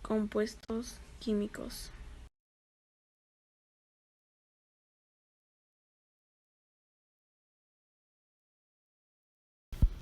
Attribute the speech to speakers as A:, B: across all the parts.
A: Compuestos químicos.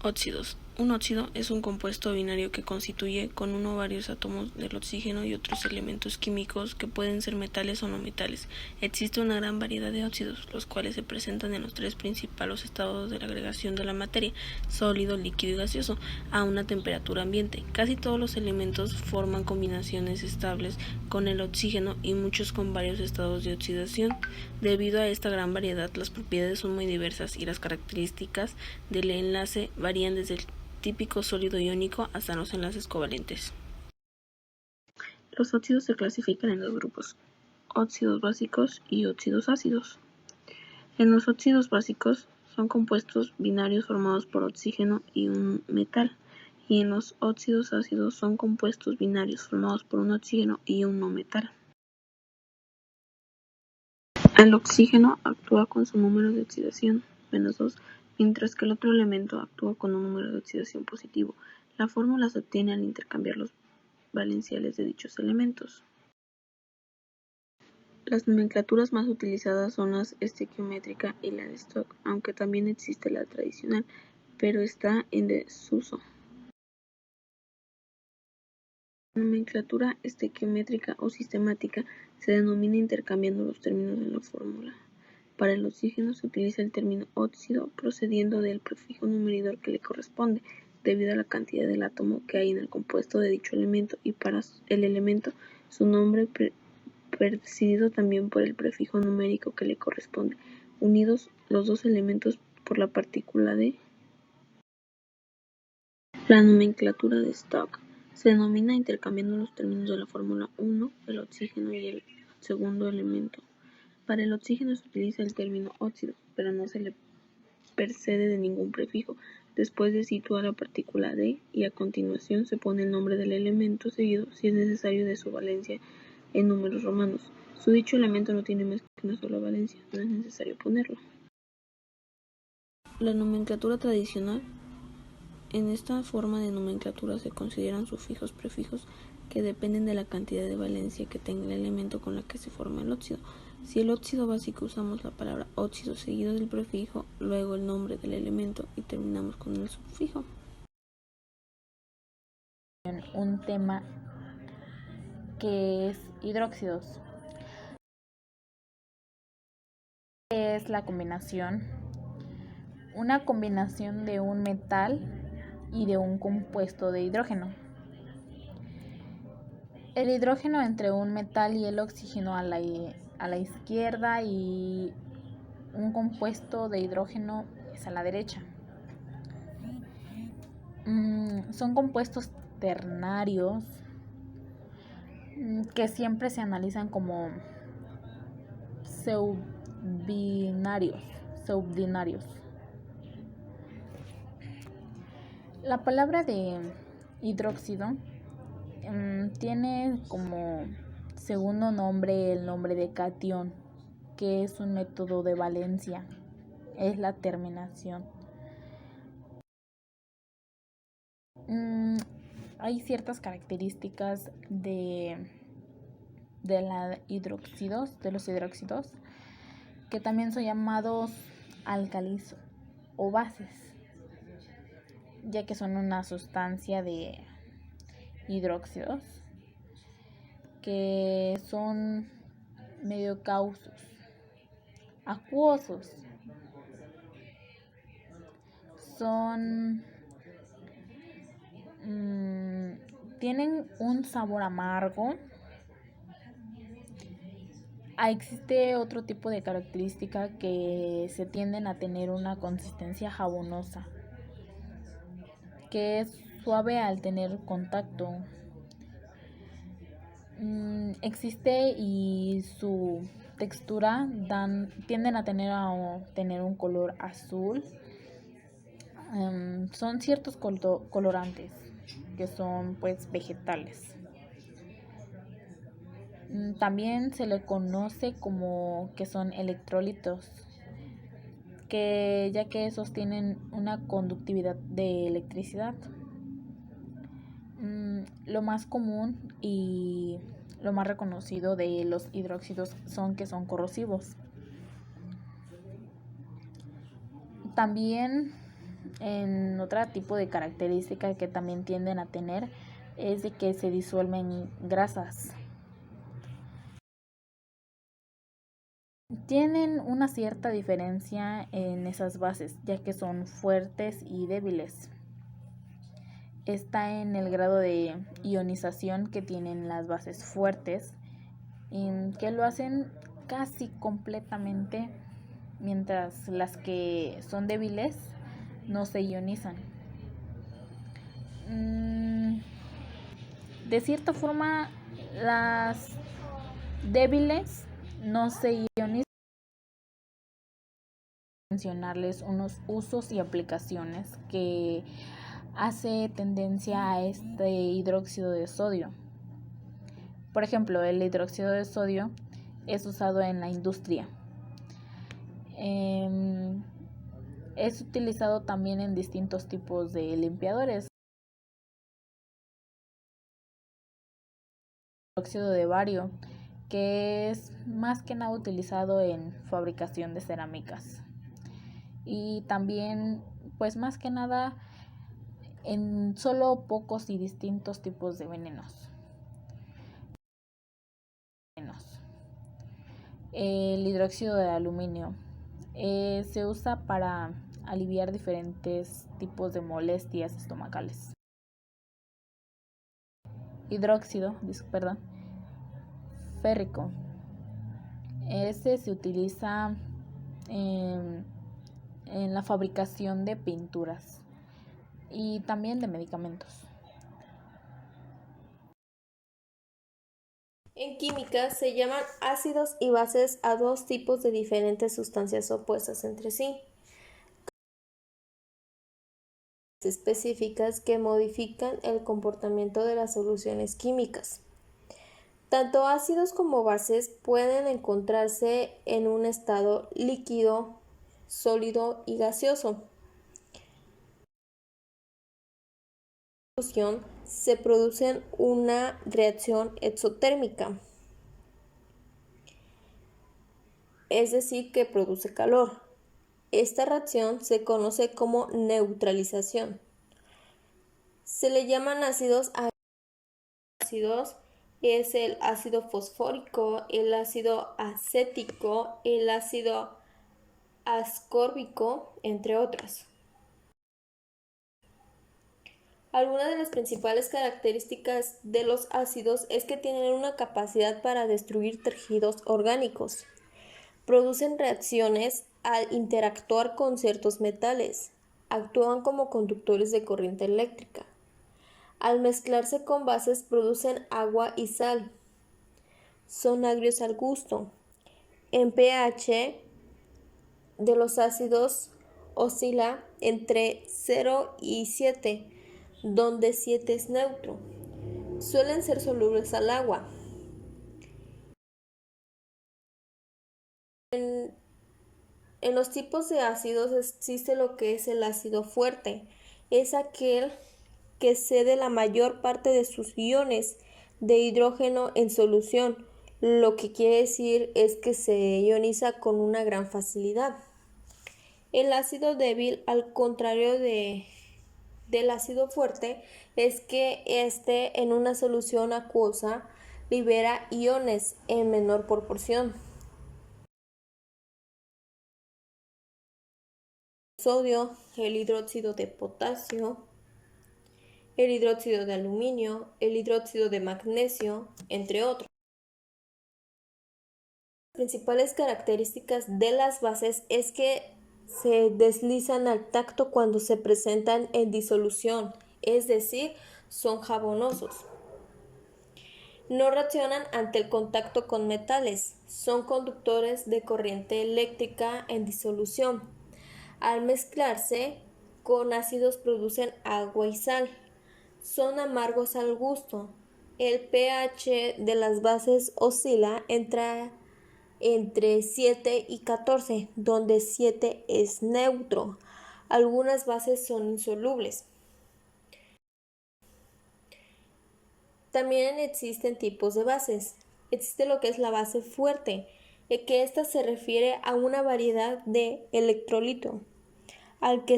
A: Óxidos. Un óxido es un compuesto binario que constituye con uno o varios átomos del oxígeno y otros elementos químicos que pueden ser metales o no metales. Existe una gran variedad de óxidos, los cuales se presentan en los tres principales estados de la agregación de la materia, sólido, líquido y gaseoso, a una temperatura ambiente. Casi todos los elementos forman combinaciones estables con el oxígeno y muchos con varios estados de oxidación. Debido a esta gran variedad, las propiedades son muy diversas y las características del enlace varían desde el típico sólido iónico hasta los enlaces covalentes. Los óxidos se clasifican en dos grupos: óxidos básicos y óxidos ácidos. En los óxidos básicos son compuestos binarios formados por oxígeno y un metal, y en los óxidos ácidos son compuestos binarios formados por un oxígeno y un no metal. El oxígeno actúa con su número de oxidación, -2, mientras que el otro elemento actúa con un número de oxidación positivo. La fórmula se obtiene al intercambiar los valenciales de dichos elementos. Las nomenclaturas más utilizadas son la estequiométrica y la de Stokes, aunque también existe la tradicional, pero está en desuso. La nomenclatura estequiométrica o sistemática se denomina intercambiando los términos de la fórmula. Para el oxígeno se utiliza el término óxido procediendo del prefijo numerador que le corresponde, debido a la cantidad del átomo que hay en el compuesto de dicho elemento, y para el elemento su nombre precedido también por el prefijo numérico que le corresponde, unidos los dos elementos por la partícula de. La nomenclatura de Stokes se denomina intercambiando los términos de la fórmula 1, el oxígeno y el segundo elemento. Para el oxígeno se utiliza el término óxido, pero no se le precede de ningún prefijo. Después se sitúa la partícula de y a continuación se pone el nombre del elemento seguido, si es necesario, de su valencia en números romanos. Si dicho elemento no tiene más que una sola valencia, no es necesario ponerlo. La nomenclatura tradicional. En esta forma de nomenclatura se consideran sufijos prefijos que dependen de la cantidad de valencia que tenga el elemento con la que se forma el óxido. Si el óxido básico usamos la palabra óxido seguido del prefijo, luego el nombre del elemento y terminamos con el sufijo.
B: Un tema que es hidróxidos. ¿Qué es la combinación? Una combinación de un metal y de un compuesto de hidrógeno. El hidrógeno entre un metal y el oxígeno a la izquierda y un compuesto de hidrógeno es a la derecha. Son compuestos ternarios que siempre se analizan como subdinarios. La palabra de hidróxido tiene como segundo nombre el nombre de catión, que es un método de valencia, es la terminación. Hay ciertas características de los hidróxidos, que también son llamados álcalis o bases, ya que son una sustancia de hidróxidos que son medio causos, acuosos, tienen un sabor amargo. Existe otro tipo de característica que se tienden a tener una consistencia jabonosa, que es suave al tener contacto. Existe y su textura tienden a tener un color azul. Son ciertos colorantes que son pues vegetales. También se le conoce como que son electrolitos, ya que esos tienen una conductividad de electricidad. Lo más común y lo más reconocido de los hidróxidos son que son corrosivos. También en otro tipo de característica que también tienden a tener es de que se disuelven grasas. Tienen una cierta diferencia en esas bases, ya que son fuertes y débiles. Está en el grado de ionización que tienen las bases fuertes, que lo hacen casi completamente, mientras las que son débiles no se ionizan. De cierta forma, las débiles no se ionizan. Mencionarles unos usos y aplicaciones que hace tendencia a este hidróxido de sodio. Por ejemplo, el hidróxido de sodio es usado en la industria. Es utilizado también en distintos tipos de limpiadores. Hidróxido de bario, que es más que nada utilizado en fabricación de cerámicas. Y también, pues más que nada, en solo pocos y distintos tipos de venenos. El hidróxido de aluminio se usa para aliviar diferentes tipos de molestias estomacales. Hidróxido, férrico. Este se utiliza en la fabricación de pinturas y también de medicamentos.
C: En química se llaman ácidos y bases a dos tipos de diferentes sustancias opuestas entre sí, específicas que modifican el comportamiento de las soluciones químicas. Tanto ácidos como bases pueden encontrarse en un estado líquido, sólido y gaseoso. Se produce una reacción exotérmica, es decir, que produce calor. Esta reacción se conoce como neutralización. Se le llaman ácidos a ácidos. Es el ácido fosfórico, el ácido acético, el ácido ascórbico, entre otros. Algunas de las principales características de los ácidos es que tienen una capacidad para destruir tejidos orgánicos. Producen reacciones al interactuar con ciertos metales. Actúan como conductores de corriente eléctrica. Al mezclarse con bases producen agua y sal. Son agrios al gusto. En pH de los ácidos oscila entre 0 y 7, donde 7 es neutro. Suelen ser solubles al agua. En los tipos de ácidos existe lo que es el ácido fuerte. Es aquel que cede la mayor parte de sus iones de hidrógeno en solución, lo que quiere decir es que se ioniza con una gran facilidad. El ácido débil, al contrario del ácido fuerte, es que este en una solución acuosa libera iones en menor proporción. Sodio, el hidróxido de potasio, el hidróxido de aluminio, el hidróxido de magnesio, entre otros. Las principales características de las bases es que se deslizan al tacto cuando se presentan en disolución, es decir, son jabonosos. No reaccionan ante el contacto con metales, son conductores de corriente eléctrica en disolución. Al mezclarse con ácidos producen agua y sal. Son amargos al gusto. El pH de las bases oscila entre 7 y 14, donde 7 es neutro. Algunas bases son insolubles. También existen tipos de bases. Existe lo que es la base fuerte, que ésta se refiere a una variedad de electrolito, al que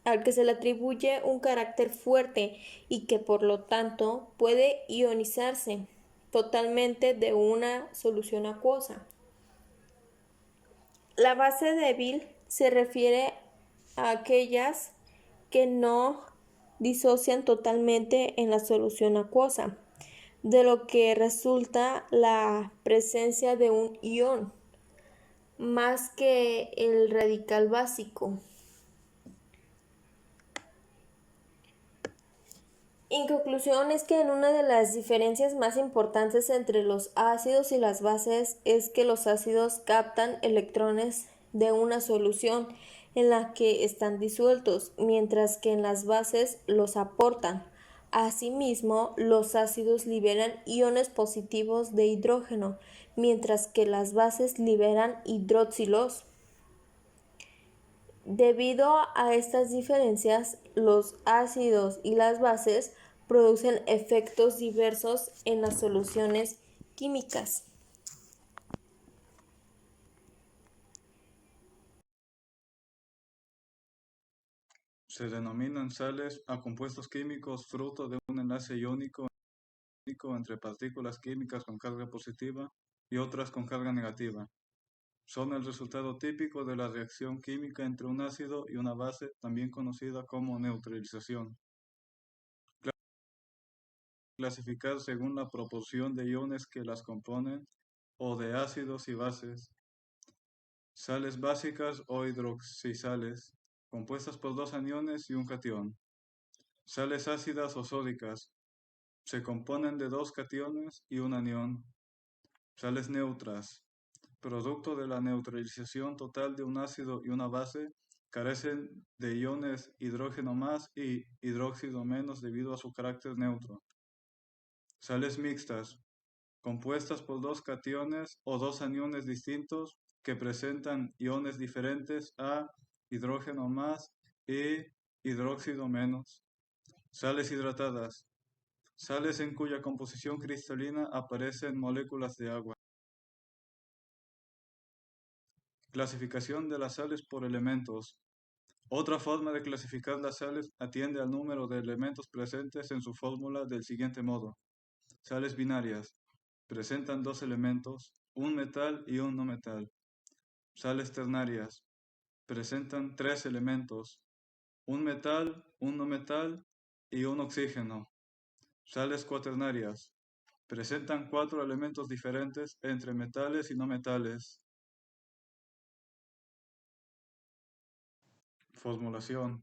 C: al que se le atribuye un carácter fuerte y que por lo tanto puede ionizarse totalmente de una solución acuosa. La base débil se refiere a aquellas que no disocian totalmente en la solución acuosa, de lo que resulta la presencia de un ion, más que el radical básico. En conclusión, es que una de las diferencias más importantes entre los ácidos y las bases es que los ácidos captan electrones de una solución en la que están disueltos, mientras que en las bases los aportan. Asimismo, los ácidos liberan iones positivos de hidrógeno, mientras que las bases liberan hidroxilos. Debido a estas diferencias, los ácidos y las bases producen efectos diversos en las soluciones químicas.
D: Se denominan sales a compuestos químicos fruto de un enlace iónico entre partículas químicas con carga positiva y otras con carga negativa. Son el resultado típico de la reacción química entre un ácido y una base, también conocida como neutralización. Clasificar según la proporción de iones que las componen o de ácidos y bases. Sales básicas o hidroxisales, compuestas por dos aniones y un catión. Sales ácidas o sódicas, se componen de dos cationes y un anión. Sales neutras, producto de la neutralización total de un ácido y una base, carecen de iones hidrógeno más y hidróxido menos debido a su carácter neutro. Sales mixtas, compuestas por dos cationes o dos aniones distintos que presentan iones diferentes a hidrógeno más y hidróxido menos. Sales hidratadas, sales en cuya composición cristalina aparecen moléculas de agua. Clasificación de las sales por elementos. Otra forma de clasificar las sales atiende al número de elementos presentes en su fórmula del siguiente modo. Sales binarias. Presentan dos elementos, un metal y un no metal. Sales ternarias. Presentan tres elementos, un metal, un no metal y un oxígeno. Sales cuaternarias. Presentan cuatro elementos diferentes entre metales y no metales. Formulación.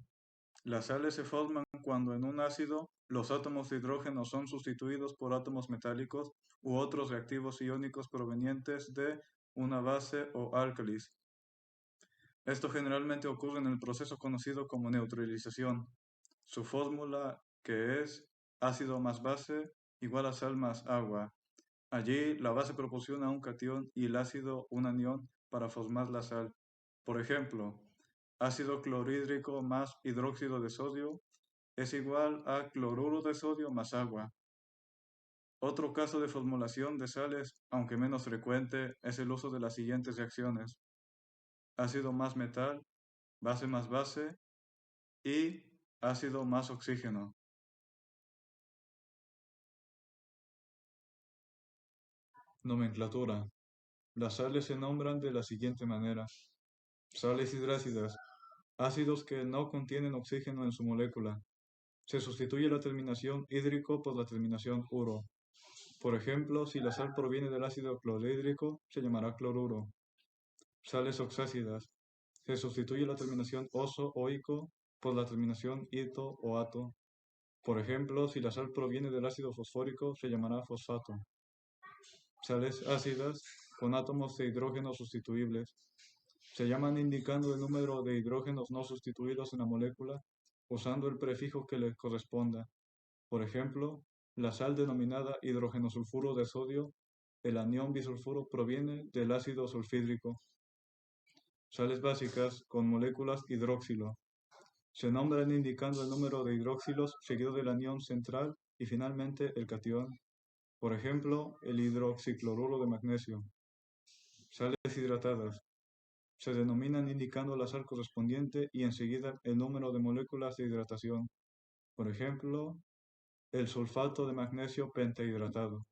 D: Las sales se forman cuando en un ácido los átomos de hidrógeno son sustituidos por átomos metálicos u otros reactivos iónicos provenientes de una base o álcalis. Esto generalmente ocurre en el proceso conocido como neutralización. Su fórmula, que es ácido más base igual a sal más agua. Allí la base proporciona un catión y el ácido un anión para formar la sal. Por ejemplo, ácido clorhídrico más hidróxido de sodio es igual a cloruro de sodio más agua. Otro caso de formulación de sales, aunque menos frecuente, es el uso de las siguientes reacciones: ácido más metal, base más base y ácido más oxígeno. Nomenclatura. Las sales se nombran de la siguiente manera: sales hidrácidas, ácidos que no contienen oxígeno en su molécula. Se sustituye la terminación hídrico por la terminación uro. Por ejemplo, si la sal proviene del ácido clorhídrico, se llamará cloruro. Sales oxácidas. Se sustituye la terminación oso o ico por la terminación ito o ato. Por ejemplo, si la sal proviene del ácido fosfórico, se llamará fosfato. Sales ácidas con átomos de hidrógeno sustituibles. Se llaman indicando el número de hidrógenos no sustituidos en la molécula usando el prefijo que les corresponda. Por ejemplo, la sal denominada hidrogenosulfuro de sodio, el anión bisulfuro, proviene del ácido sulfídrico. Sales básicas con moléculas hidroxilo. Se nombran indicando el número de hidroxilos seguido del anión central y finalmente el catión. Por ejemplo, el hidroxicloruro de magnesio. Sales hidratadas. Se denominan indicando la sal correspondiente y enseguida el número de moléculas de hidratación. Por ejemplo, el sulfato de magnesio pentahidratado.